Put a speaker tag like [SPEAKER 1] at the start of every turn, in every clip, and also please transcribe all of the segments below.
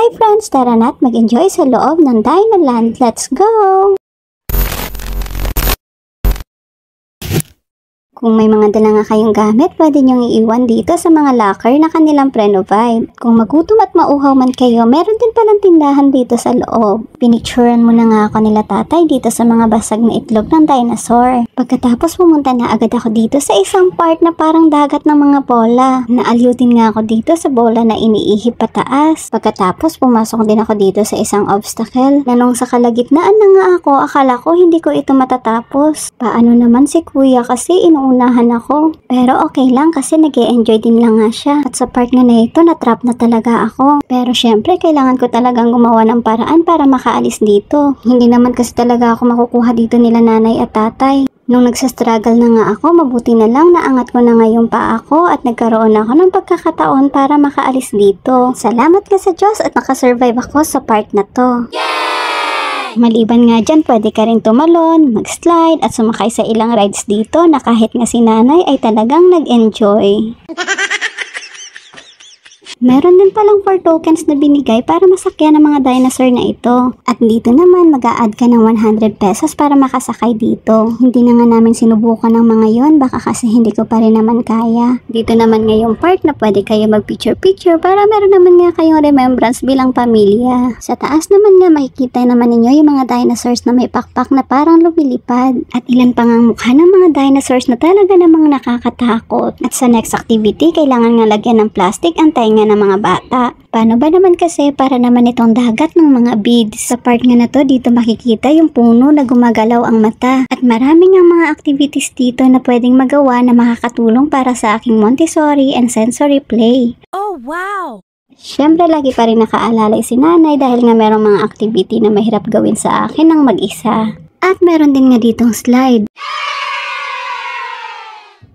[SPEAKER 1] Hi friends, tara na't mag-enjoy sa loob ng Dinoland. Let's go! Kung may mga dala nga kayong gamit, pwede nyong iiwan dito sa mga locker na kanilang pre-provide. Kung magutom at mauhaw man kayo, meron din palang tindahan dito sa loob. Pinicturean mo na nga ako nila tatay dito sa mga basag na itlog ng dinosaur. Pagkatapos pumunta na agad ako dito sa isang part na parang dagat ng mga bola. Naaliw din nga ako dito sa bola na iniihip pataas. Pagkatapos pumasok din ako dito sa isang obstacle na nung sa kalagitnaan na nga ako, akala ko hindi ko ito matatapos. Paano naman si kuya kasi inuunahan ako. Pero okay lang kasi nag-e-enjoy din lang nga siya. At sa part nga na ito, natrap na talaga ako. Pero syempre, kailangan ko talagang gumawa ng paraan para makaalis dito. Hindi naman kasi talaga ako makukuha dito nila nanay at tatay. Nung nagsastruggle na nga ako, mabuti na lang naangat ko na nga yung paa ko at nagkaroon ako ng pagkakataon para makaalis dito. Salamat ka sa Diyos at nakasurvive ako sa part na to. Maliban nga dyan, pwede ka rin tumalon, mag-slide at sumakay sa ilang rides dito na kahit nga si nanay ay talagang nag-enjoy. Meron din palang 4 tokens na binigay para masakyan ng mga dinosaur na ito. At dito naman mag-a-add ka ng 100 pesos para makasakay dito. Hindi na nga namin sinubukan ng mga yon, baka kasi hindi ko pa rin naman kaya. Dito naman nga yung part na pwede kayo mag-picture-picture para meron naman nga kayong remembrance bilang pamilya. Sa taas naman nga makikita naman ninyo yung mga dinosaurs na may pakpak na parang lumilipad. At ilan pang ang mukha ng mga dinosaurs na talaga namang nakakatakot. At sa next activity, kailangan nga lagyan ng plastic ang tainga ng mga bata. Paano ba naman kasi para naman itong dagat ng mga beads? Sa part nga na to, dito makikita yung puno na gumagalaw ang mata. At maraming ang mga activities dito na pwedeng magawa na makakatulong para sa aking Montessori and sensory play.
[SPEAKER 2] Oh, wow!
[SPEAKER 1] Siyempre, lagi pa rin nakaalalay si nanay dahil nga merong mga activity na mahirap gawin sa akin ng mag-isa. At meron din nga ditong slide.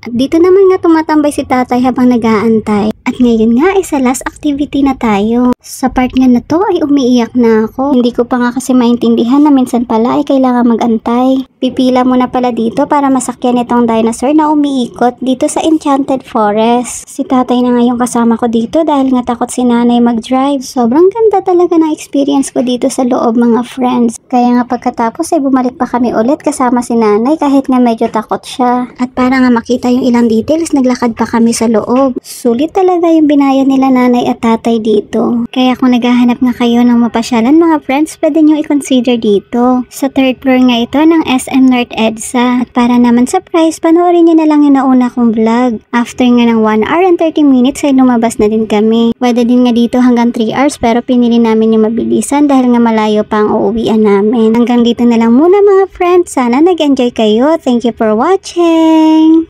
[SPEAKER 1] At dito naman nga tumatambay si tatay habang nag-aantay. At ngayon nga ay sa last activity na tayo. Sa part nga na to ay umiiyak na ako. Hindi ko pa nga kasi maintindihan na minsan pala ay kailangan mag-antay. Pipila muna pala dito para masakyan itong dinosaur na umiikot dito sa Enchanted Forest. Si tatay na nga yung kasama ko dito dahil nga takot si nanay mag-drive. Sobrang ganda talaga ng experience ko dito sa loob mga friends. Kaya nga pagkatapos ay bumalik pa kami ulit kasama si nanay kahit nga medyo takot siya. At para nga makita yung ilang details, naglakad pa kami sa loob. Sulit talaga yung binayad nila nanay at tatay dito. Kaya kung naghahanap nga kayo ng mapasyalan mga friends, pwede nyo i-consider dito. Sa 3rd floor nga ito ng SM North EDSA. At para naman sa price, panoorin nyo na lang yung nauna kong vlog. After nga ng 1 hour and 30 minutes ay lumabas na din kami. Pwede din nga dito hanggang 3 hours pero pinili namin yung mabilisan dahil nga malayo pa ang uuwian namin. Hanggang dito na lang muna mga friends. Sana nag-enjoy kayo. Thank you for watching!